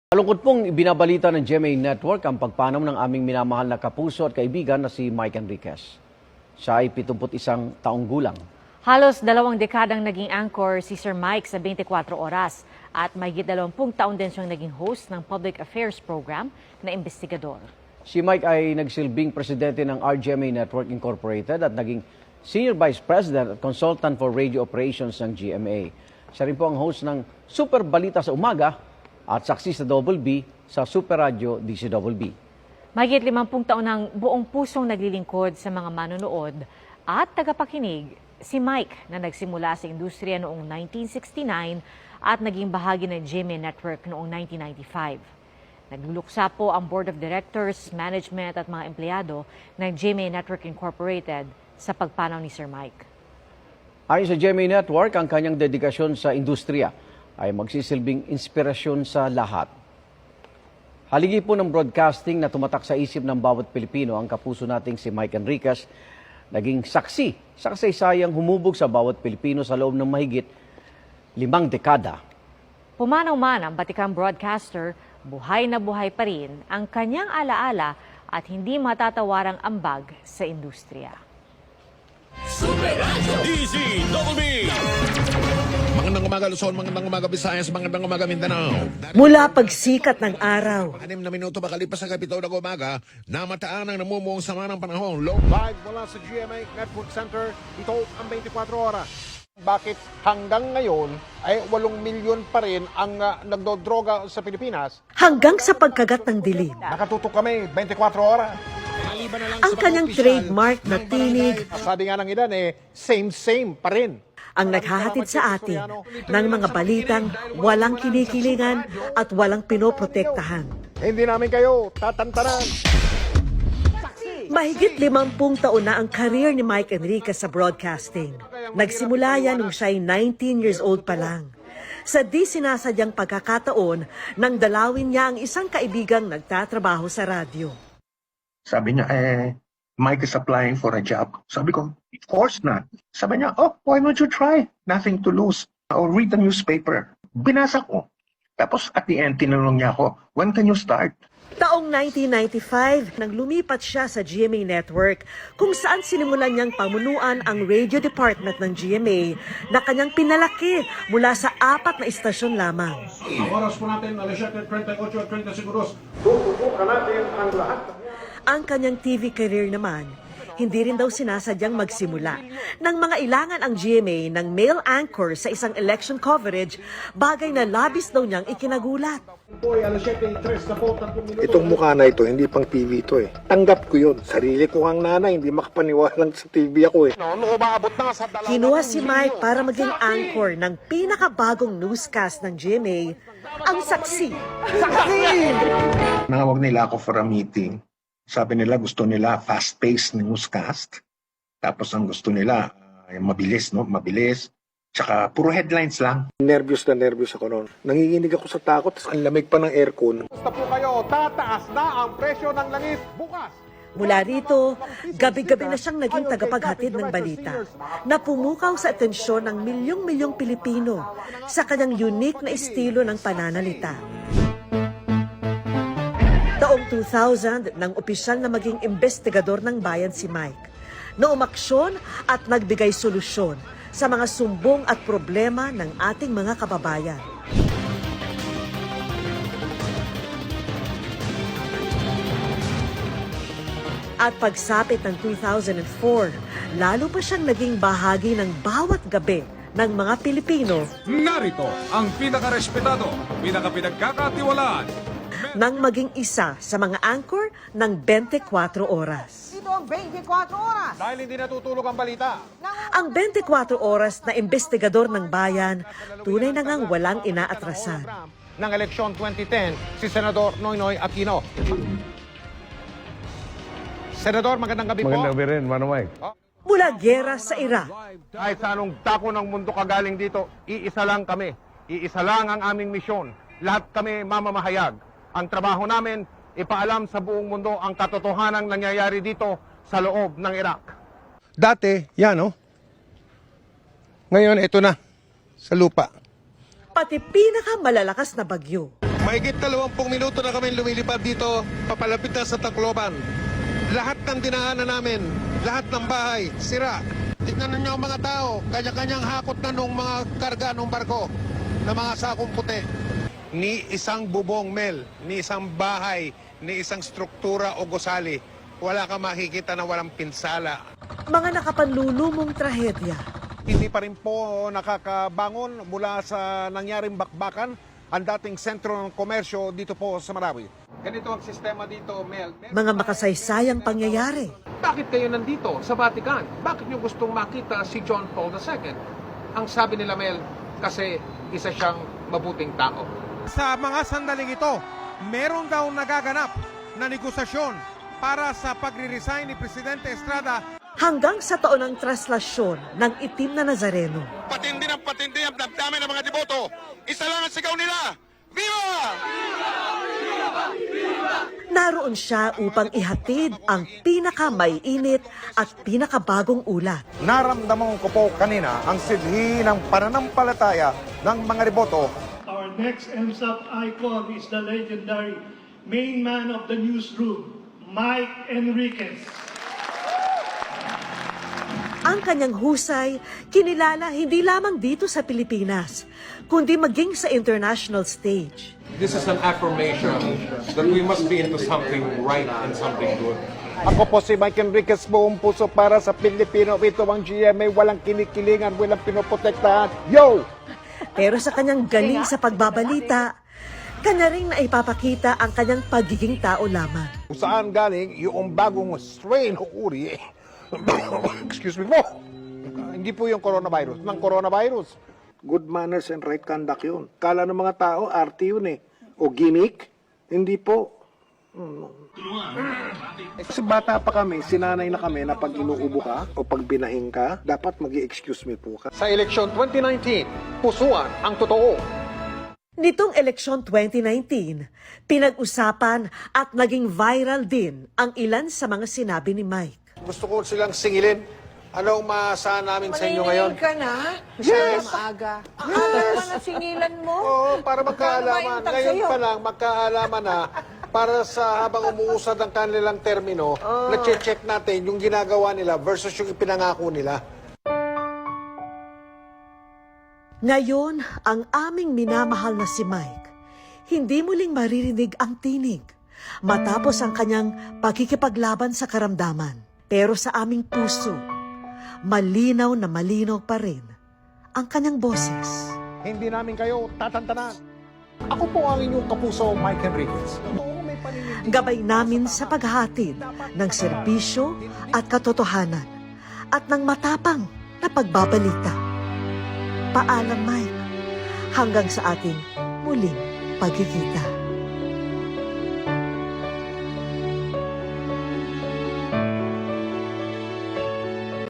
Malungkot pong ibinabalita ng GMA Network ang pagpanaw ng aming minamahal na kapuso at kaibigan na si Mike Enriquez. Siya ay 71 taong gulang. Halos 2 dekadang naging anchor si Sir Mike sa 24 oras at mahigit 20 taon din siyang naging host ng public affairs program na investigador. Si Mike ay nagsilbing presidente ng RGMA Network Incorporated at naging senior vice president at consultant for radio operations ng GMA. Siya rin po ang host ng Super Balita sa Umaga at saksi sa Double B sa Super Radio DCWB. Mahigit 50 taon ng buong pusong naglilingkod sa mga manonood at tagapakinig si Mike na nagsimula sa industriya noong 1969 at naging bahagi ng GMA Network noong 1995. Nagluluksa po ang Board of Directors, Management at mga empleyado ng GMA Network Incorporated sa pagpanaw ni Sir Mike. Ayon sa GMA Network, ang kanyang dedikasyon sa industriya ay magsisilbing inspirasyon sa lahat. Haligi po ng broadcasting na tumatak sa isip ng bawat Pilipino ang kapuso nating si Mike Enriquez, naging saksi sa kasaysayang humubog sa bawat Pilipino sa loob ng mahigit 5 dekada. Pumanaw man ang batikang broadcaster, buhay na buhay pa rin ang kanyang alaala at hindi matatawarang ambag sa industriya. DCWB! Magandang umaga Luzon, magandang umaga Visayas, magandang umaga Mindanao. Mula pagsikat ng araw, 6 na minuto makalipas sa kapitaw ng umaga, namataan ang namumuong sama ng panahon. Live mula sa GMA Network Center, ito ang 24 oras. Bakit hanggang ngayon ay 8 milyon pa rin ang nagdodroga sa Pilipinas? hanggang sa pagkagat ng dilim. Nakatutok kami 24 oras. Ang kanyang trademark na tinig Sabi nga ng ilan same pa rin. ang naghahatid sa atin ng mga balitang walang kinikilingan at walang pinoprotektahan. Hindi namin kayo tatantanan. Mahigit 50 taon na ang career ni Mike Enriquez sa broadcasting. Nagsimula yan nung siya'y 19 years old pa lang. Sa di sinasadyang pagkakataon nang dalawin niya ang isang kaibigang nagtatrabaho sa radyo. Sabi niya, Mike is applying for a job. Sabi ko, of course not. Sabi niya, oh, why don't you try? Nothing to lose. I'll read the newspaper. Binasa ko. Tapos at the end, tinanong niya ako, when can you start? Taong 1995, nang lumipat siya sa GMA Network, kung saan sinimulan niyang pamunuan ang radio department ng GMA na kanyang pinalaki mula sa 4 na istasyon lamang. Oras po natin, alas 7:38 at 30 segundos. Tututukan natin ang lahat. Ang kanyang TV career naman, hindi rin daw sinasadyang magsimula. Nang mga ilangan ang GMA ng male anchor sa isang election coverage, bagay na labis daw niyang ikinagulat. Boy, alas 7:03 na po, 3 minuto. Itong mukha na ito, hindi pang TV ito eh. Tanggap ko yun. Sarili ko ang nanay, hindi makapaniwalang sa TV ako eh. Noon, umaabot na sa 2 Kinuha si Mike para maging anchor ng pinakabagong newscast ng GMA, ang Saksi. Nangawag nila ako for a meeting. Sabi nila gusto nila fast-paced newscast. Tapos ang gusto nila mabilis, no? Mabilis. Tsaka puro headlines lang. Nervyos na nervyos ako noon. Nanginginig ako sa takot, tapos ang lamig pa ng aircon. Basta po kayo, tataas na ang presyo ng langis bukas. Mula rito, gabi-gabi na siyang naging tagapaghatid ng balita na pumukaw sa atensyon ng milyong-milyong Pilipino sa kanyang unique na estilo ng pananalita. Taong 2000, nang opisyal na maging investigador ng bayan si Mike, na umaksyon at nagbigay solusyon sa mga sumbong at problema ng ating mga kababayan. At pagsapit ng 2004, lalo pa siyang naging bahagi ng bawat gabi ng mga Pilipino Narito ang pinakarespetado, pinakapinagkakatiwalaan nang maging isa sa mga anchor ng 24 oras. Ito ang 24 oras. Dahil hindi natutulog ang balita. Ang 24 oras na investigador ng bayan, tunay na ngang walang inaatrasan. Ng eleksyon 2010, si Senador Noynoy Aquino. Senador, magandang gabi po. Magandang gabi rin, Mano Mike. Mula giyera sa Iraq, Kahit sa anong dako ng mundo kagaling dito, iisa lang kami. Iisa lang ang aming misyon. Lahat kami mamamahayag. Ang trabaho namin, ipaalam sa buong mundo ang katotohanan nangyayari dito sa loob ng Iraq. Dati, yan oh. Ngayon, ito na. Sa lupa. pati pinakamalalakas na bagyo. Mahigit 20 minuto na kami lumilipad dito, papalapit na sa Tacloban. Lahat ng dinaanan namin, lahat ng bahay, sira. Tignan ninyo ang mga tao, kanya-kanyang hakot na nung mga karga nung barko na mga sakong puti. Ni isang bubong, Mel, ni isang bahay, ni isang struktura o gusali, wala ka makikita na walang pinsala. Mga nakapanlulumong trahedya. Hindi pa rin po nakakabangon mula sa nangyaring bakbakan ang dating sentro ng komersyo dito po sa Marawi. Ganito ang sistema dito, Mel. Mga makasaysayang pangyayari. Bakit kayo nandito sa Vatican? Bakit nyo gustong makita si John Paul II? Ang sabi nila, Mel, kasi isa siyang mabuting tao. Sa mga sandaling ito, meron daw nagaganap na negosasyon para sa pagre-resign ni Presidente Estrada. Hanggang sa taon ng traslasyon ng itim na Nazareno. Patindi ang damdamin ng mga deboto. Isa lang ang sigaw nila. Viva! Naroon siya upang ihatid ang pinakamaiinit at pinakabagong ulat. Naramdaman ko po kanina ang sidhi ng pananampalataya ng mga deboto. Our next MSAP icon is the legendary main man of the newsroom, Mike Enriquez. Ang kanyang husay, kinilala hindi lamang dito sa Pilipinas, kundi maging sa international stage. This is an affirmation that we must be into something right and something good. Ako po si Mike Enriquez, buong puso para sa Pilipino. Ito ang GMA, walang kinikilingan, walang pinoprotektahan. Yo! Pero sa kanyang galing sa pagbabalita, kanya ring naipapakita ang kanyang pagiging tao lamang. Kung saan galing yung bagong strain o uri, excuse me po, hindi po yung coronavirus, ng coronavirus. Good manners and right conduct yun. Kala ng mga tao, arte yun eh. O gimmick. Hindi po. Kasi bata pa kami, sinanay na kami na pag inuubo ka o pag binahing ka, dapat mag-excuse me po ka. Sa eleksyon 2019, pusuan ang totoo. Nitong eleksyon 2019, pinag-usapan at naging viral din ang ilan sa mga sinabi ni Mike. Gusto ko silang singilin. Anong maasahan namin sa inyo ngayon? ka na? Yes! Maaga. Yes! Nasingilan mo? Oo, para magkaalaman. Paano ba yung Ngayon sa'yo? pa lang, magkaalaman na para sa habang umuusad ang kanilang termino, na-check natin yung ginagawa nila versus yung ipinangako nila. Ngayon, ang aming minamahal na si Mike, hindi muling maririnig ang tinig matapos ang kanyang pagkikipaglaban sa karamdaman. Pero sa aming puso, malinaw na malinaw pa rin ang kanyang boses. Hindi namin kayo tatantanan. Ako po ang inyong kapuso, Mike Enriquez. May paninindigan. Gabay namin sa paghahatid ng serbisyo at katotohanan at ng matapang na pagbabalita. Paalam, Mike, hanggang sa ating muling pagkikita.